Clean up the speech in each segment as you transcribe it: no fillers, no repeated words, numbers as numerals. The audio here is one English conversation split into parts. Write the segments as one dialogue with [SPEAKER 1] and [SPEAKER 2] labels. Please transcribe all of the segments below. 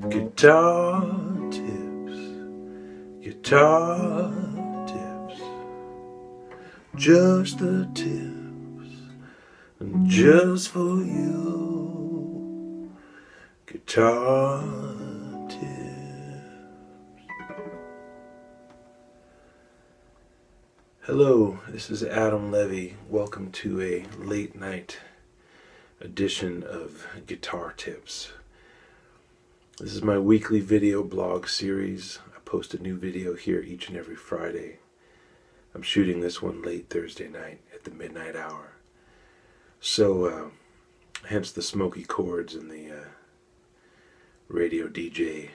[SPEAKER 1] Guitar tips, guitar tips, just the tips, and just for you. Guitar tips. Hello, this is Adam Levy. Welcome to a late night edition of Guitar Tips. This is my weekly video blog series. I post a new video here each and every Friday. I'm shooting this one late Thursday night at the midnight hour. So, hence the smoky chords and the radio DJ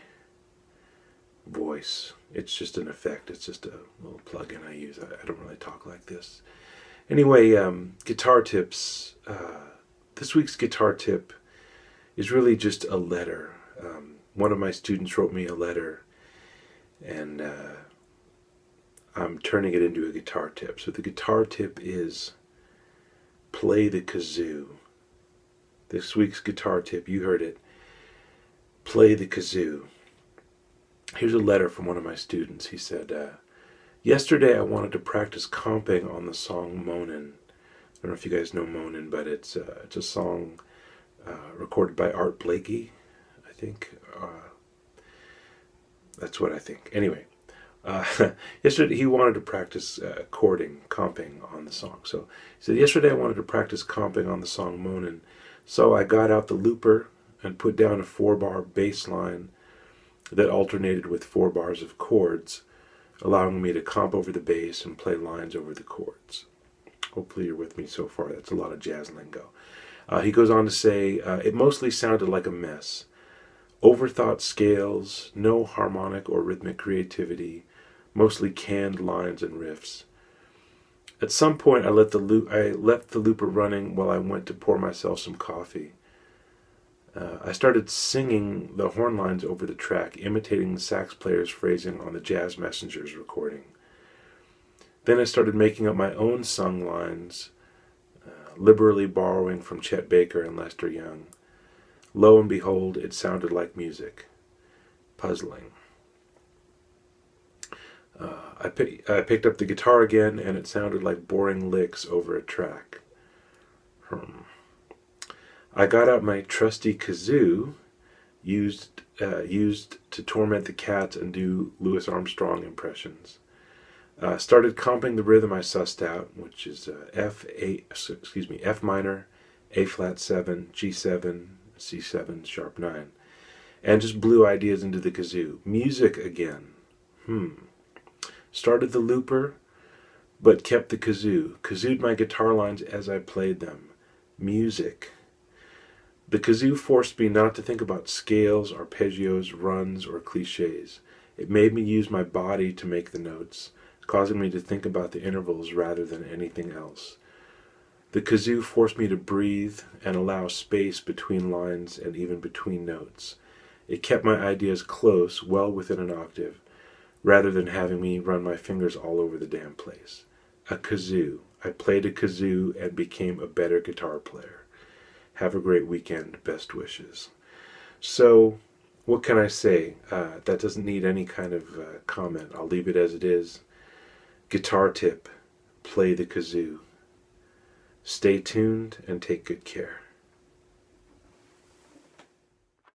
[SPEAKER 1] voice. It's just an effect. It's just a little plug-in I use. I don't really talk like this. Anyway, guitar tips. This week's guitar tip is really just a letter. One of my students wrote me a letter, and I'm turning it into a guitar tip. So the guitar tip is play the kazoo. This week's guitar tip, you heard it, play the kazoo. Here's a letter from one of my students. He said, yesterday I wanted to practice comping on the song Moanin'. I don't know if you guys know Moanin', but it's a song recorded by Art Blakey, I think. That's what I think. Anyway, yesterday he wanted to practice comping on the song. So he said, yesterday I wanted to practice comping on the song Moanin'. So I got out the looper and put down a 4-bar bass line that alternated with 4 bars of chords, allowing me to comp over the bass and play lines over the chords. Hopefully you're with me so far. That's a lot of jazz lingo. He goes on to say, it mostly sounded like a mess. Overthought scales, no harmonic or rhythmic creativity, mostly canned lines and riffs. At some point I left the looper running while I went to pour myself some coffee. I started singing the horn lines over the track, imitating the sax player's phrasing on the Jazz Messengers recording. Then I started making up my own sung lines, liberally borrowing from Chet Baker and Lester Young. Lo and behold, it sounded like music. Puzzling. I picked up the guitar again, and it sounded like boring licks over a track. I got out my trusty kazoo, used to torment the cats and do Louis Armstrong impressions. Started comping the rhythm I sussed out, which is F minor, A flat 7, G7, C7, sharp 9, and just blew ideas into the kazoo. Music again. Started the looper, but kept the kazoo. Kazooed my guitar lines as I played them. Music. The kazoo forced me not to think about scales, arpeggios, runs, or cliches. It made me use my body to make the notes, causing me to think about the intervals rather than anything else. The kazoo forced me to breathe and allow space between lines and even between notes. It kept my ideas close, well within an octave, rather than having me run my fingers all over the damn place. A kazoo. I played a kazoo and became a better guitar player. Have a great weekend. Best wishes. So, what can I say? That doesn't need any kind of comment. I'll leave it as it is. Guitar tip. Play the kazoo. Stay tuned and take good care.